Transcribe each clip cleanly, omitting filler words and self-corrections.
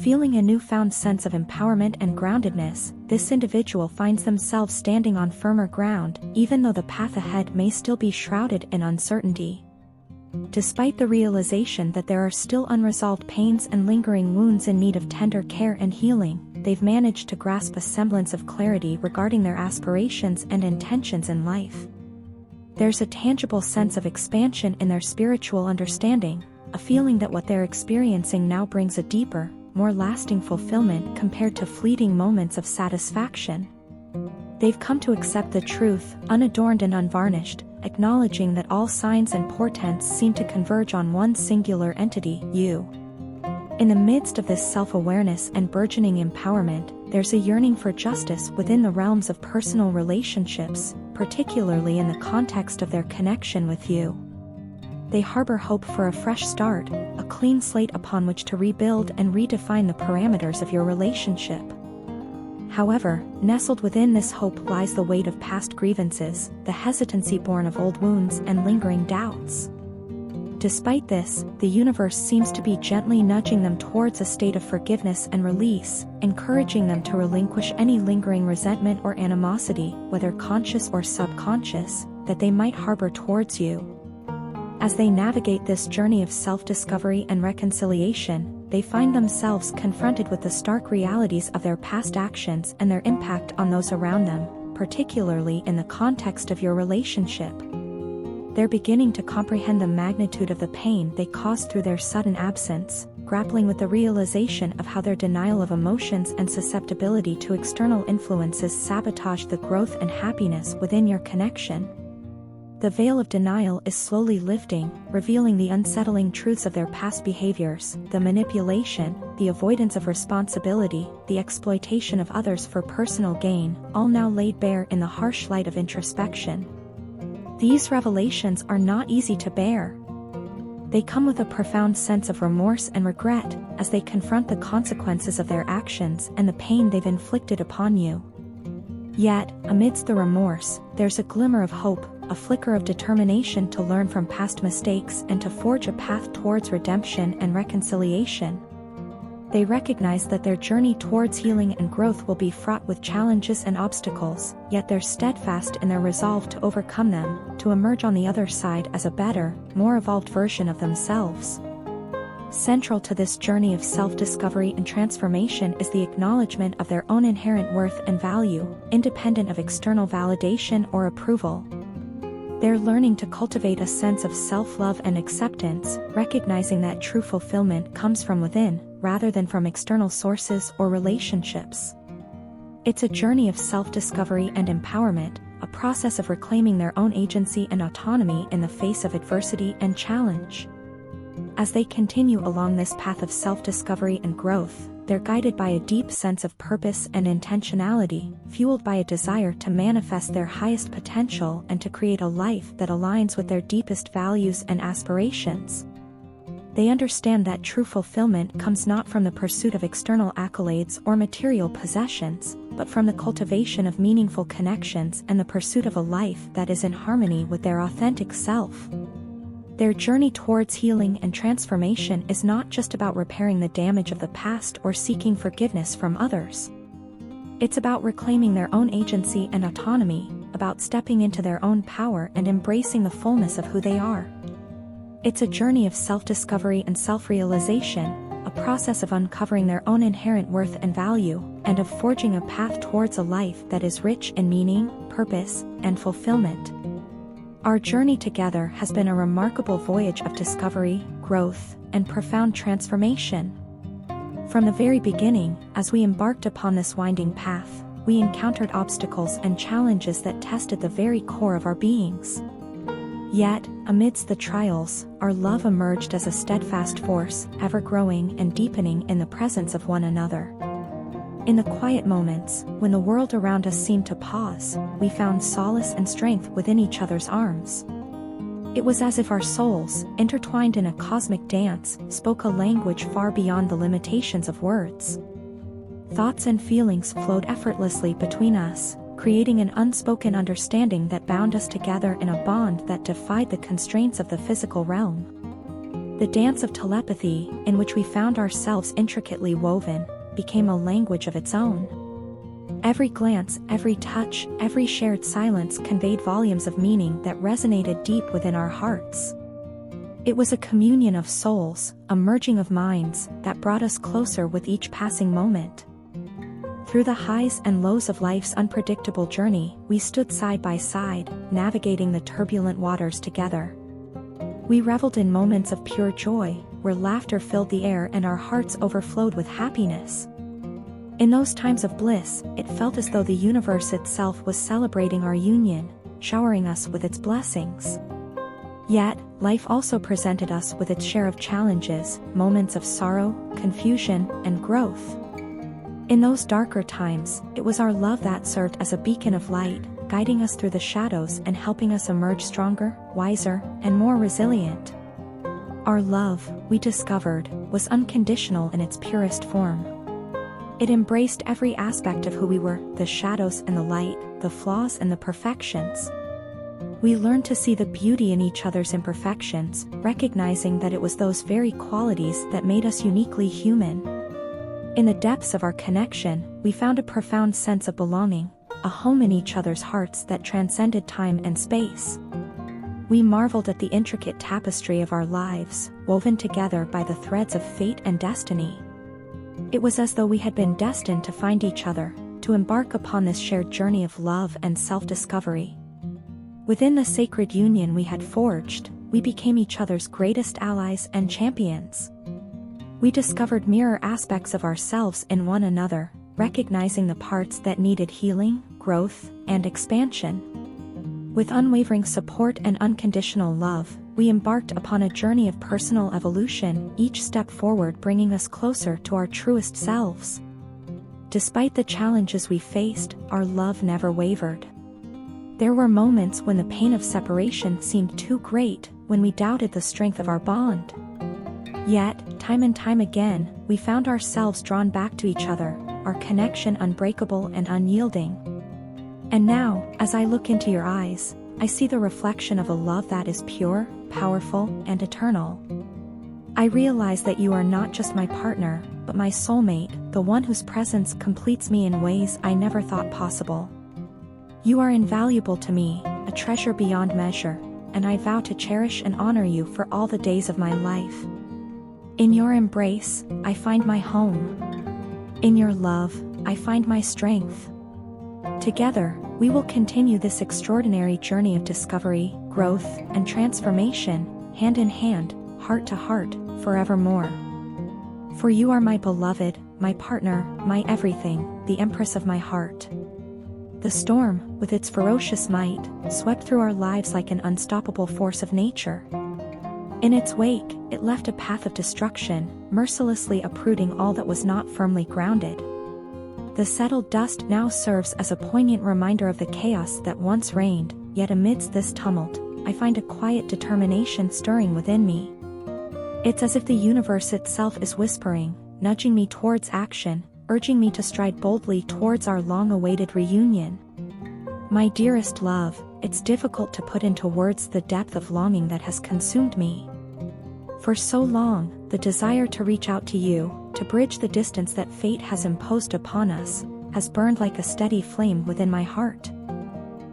Feeling a newfound sense of empowerment and groundedness, this individual finds themselves standing on firmer ground, even though the path ahead may still be shrouded in uncertainty. Despite the realization that there are still unresolved pains and lingering wounds in need of tender care and healing, they've managed to grasp a semblance of clarity regarding their aspirations and intentions in life. There's a tangible sense of expansion in their spiritual understanding, a feeling that what they're experiencing now brings a deeper, more lasting fulfillment compared to fleeting moments of satisfaction. They've come to accept the truth, unadorned and unvarnished, acknowledging that all signs and portents seem to converge on one singular entity, you. In the midst of this self-awareness and burgeoning empowerment, there's a yearning for justice within the realms of personal relationships, particularly in the context of their connection with you. They harbor hope for a fresh start, a clean slate upon which to rebuild and redefine the parameters of your relationship. However, nestled within this hope lies the weight of past grievances, the hesitancy born of old wounds and lingering doubts. Despite this, the universe seems to be gently nudging them towards a state of forgiveness and release, encouraging them to relinquish any lingering resentment or animosity, whether conscious or subconscious, that they might harbor towards you. As they navigate this journey of self-discovery and reconciliation, they find themselves confronted with the stark realities of their past actions and their impact on those around them, particularly in the context of your relationship. They're beginning to comprehend the magnitude of the pain they caused through their sudden absence, grappling with the realization of how their denial of emotions and susceptibility to external influences sabotaged the growth and happiness within your connection. The veil of denial is slowly lifting, revealing the unsettling truths of their past behaviors, the manipulation, the avoidance of responsibility, the exploitation of others for personal gain, all now laid bare in the harsh light of introspection. These revelations are not easy to bear. They come with a profound sense of remorse and regret, as they confront the consequences of their actions and the pain they've inflicted upon you. Yet, amidst the remorse, there's a glimmer of hope, a flicker of determination to learn from past mistakes and to forge a path towards redemption and reconciliation. They recognize that their journey towards healing and growth will be fraught with challenges and obstacles, yet they're steadfast in their resolve to overcome them, to emerge on the other side as a better, more evolved version of themselves. Central to this journey of self-discovery and transformation is the acknowledgement of their own inherent worth and value, independent of external validation or approval. They're learning to cultivate a sense of self-love and acceptance, recognizing that true fulfillment comes from within, rather than from external sources or relationships. It's a journey of self-discovery and empowerment, a process of reclaiming their own agency and autonomy in the face of adversity and challenge. As they continue along this path of self-discovery and growth, they're guided by a deep sense of purpose and intentionality, fueled by a desire to manifest their highest potential and to create a life that aligns with their deepest values and aspirations. They understand that true fulfillment comes not from the pursuit of external accolades or material possessions, but from the cultivation of meaningful connections and the pursuit of a life that is in harmony with their authentic self. Their journey towards healing and transformation is not just about repairing the damage of the past or seeking forgiveness from others. It's about reclaiming their own agency and autonomy, about stepping into their own power and embracing the fullness of who they are. It's a journey of self-discovery and self-realization, a process of uncovering their own inherent worth and value, and of forging a path towards a life that is rich in meaning, purpose, and fulfillment. Our journey together has been a remarkable voyage of discovery, growth, and profound transformation. From the very beginning, as we embarked upon this winding path, we encountered obstacles and challenges that tested the very core of our beings. Yet, amidst the trials, our love emerged as a steadfast force, ever growing and deepening in the presence of one another. In the quiet moments, when the world around us seemed to pause, we found solace and strength within each other's arms. It was as if our souls, intertwined in a cosmic dance, spoke a language far beyond the limitations of words. Thoughts and feelings flowed effortlessly between us, creating an unspoken understanding that bound us together in a bond that defied the constraints of the physical realm. The dance of telepathy, in which we found ourselves intricately woven, became a language of its own. Every glance, every touch, every shared silence conveyed volumes of meaning that resonated deep within our hearts. It was a communion of souls, a merging of minds, that brought us closer with each passing moment. Through the highs and lows of life's unpredictable journey, we stood side by side, navigating the turbulent waters together. We reveled in moments of pure joy, where laughter filled the air and our hearts overflowed with happiness. In those times of bliss, it felt as though the universe itself was celebrating our union, showering us with its blessings. Yet, life also presented us with its share of challenges, moments of sorrow, confusion, and growth. In those darker times, it was our love that served as a beacon of light, guiding us through the shadows and helping us emerge stronger, wiser, and more resilient. Our love, we discovered, was unconditional in its purest form. It embraced every aspect of who we were, the shadows and the light, the flaws and the perfections. We learned to see the beauty in each other's imperfections, recognizing that it was those very qualities that made us uniquely human. In the depths of our connection, we found a profound sense of belonging, a home in each other's hearts that transcended time and space. We marveled at the intricate tapestry of our lives, woven together by the threads of fate and destiny. It was as though we had been destined to find each other, to embark upon this shared journey of love and self-discovery. Within the sacred union we had forged, we became each other's greatest allies and champions. We discovered mirror aspects of ourselves in one another, recognizing the parts that needed healing, growth, and expansion. With unwavering support and unconditional love, we embarked upon a journey of personal evolution, each step forward bringing us closer to our truest selves. Despite the challenges we faced, our love never wavered. There were moments when the pain of separation seemed too great, when we doubted the strength of our bond. Yet, time and time again, we found ourselves drawn back to each other, our connection unbreakable and unyielding. And now, as I look into your eyes, I see the reflection of a love that is pure, powerful, and eternal. I realize that you are not just my partner, but my soulmate, the one whose presence completes me in ways I never thought possible. You are invaluable to me, a treasure beyond measure, and I vow to cherish and honor you for all the days of my life. In your embrace, I find my home. In your love, I find my strength. Together, we will continue this extraordinary journey of discovery, growth, and transformation, hand in hand, heart to heart, forevermore. For you are my beloved, my partner, my everything, the empress of my heart. The storm, with its ferocious might, swept through our lives like an unstoppable force of nature. In its wake, it left a path of destruction, mercilessly uprooting all that was not firmly grounded. The settled dust now serves as a poignant reminder of the chaos that once reigned, yet amidst this tumult, I find a quiet determination stirring within me. It's as if the universe itself is whispering, nudging me towards action, urging me to stride boldly towards our long-awaited reunion. My dearest love, it's difficult to put into words the depth of longing that has consumed me. For so long, the desire to reach out to you, to bridge the distance that fate has imposed upon us, has burned like a steady flame within my heart.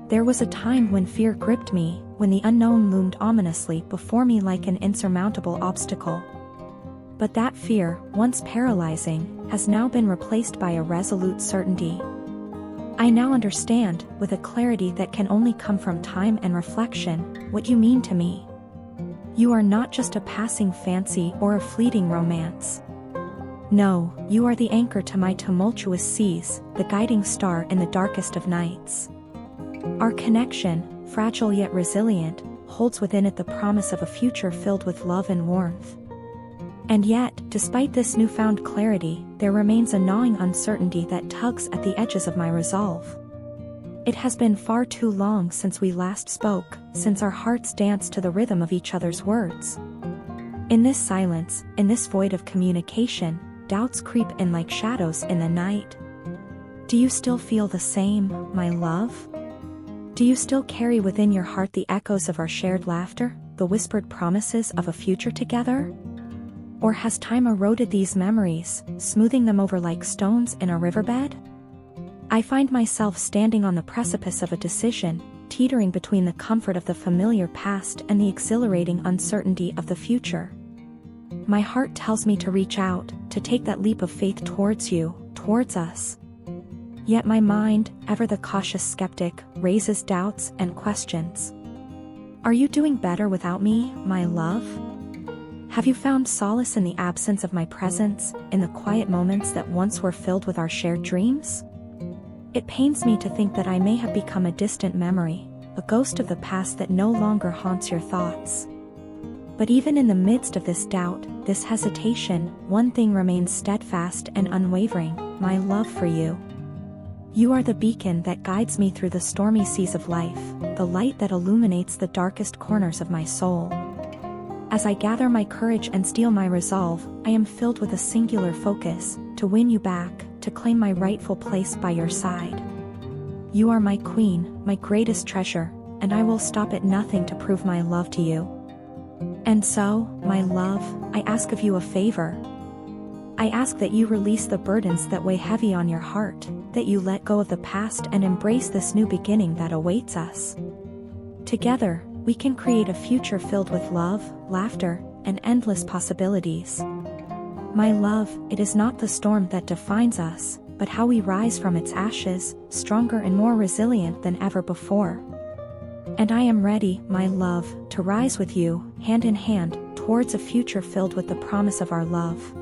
There was a time when fear gripped me, when the unknown loomed ominously before me like an insurmountable obstacle. But that fear, once paralyzing, has now been replaced by a resolute certainty. I now understand, with a clarity that can only come from time and reflection, what you mean to me. You are not just a passing fancy or a fleeting romance. No, you are the anchor to my tumultuous seas, the guiding star in the darkest of nights. Our connection, fragile yet resilient, holds within it the promise of a future filled with love and warmth. And yet, despite this newfound clarity, there remains a gnawing uncertainty that tugs at the edges of my resolve. It has been far too long since we last spoke, since our hearts danced to the rhythm of each other's words. In this silence, in this void of communication, doubts creep in like shadows in the night. Do you still feel the same, my love? Do you still carry within your heart the echoes of our shared laughter, the whispered promises of a future together? Or has time eroded these memories, smoothing them over like stones in a riverbed? I find myself standing on the precipice of a decision, teetering between the comfort of the familiar past and the exhilarating uncertainty of the future. My heart tells me to reach out, to take that leap of faith towards you, towards us. Yet my mind, ever the cautious skeptic, raises doubts and questions. Are you doing better without me, my love? Have you found solace in the absence of my presence, in the quiet moments that once were filled with our shared dreams? It pains me to think that I may have become a distant memory, a ghost of the past that no longer haunts your thoughts. But even in the midst of this doubt, this hesitation, one thing remains steadfast and unwavering: my love for you. You are the beacon that guides me through the stormy seas of life, the light that illuminates the darkest corners of my soul. As I gather my courage and steel my resolve, I am filled with a singular focus: to win you back, to claim my rightful place by your side. You are my queen, my greatest treasure, and I will stop at nothing to prove my love to you. And so, my love, I ask of you a favor. I ask that you release the burdens that weigh heavy on your heart, that you let go of the past and embrace this new beginning that awaits us. Together, we can create a future filled with love, laughter, and endless possibilities. My love, it is not the storm that defines us, but how we rise from its ashes, stronger and more resilient than ever before. And I am ready, my love, to rise with you, hand in hand, towards a future filled with the promise of our love.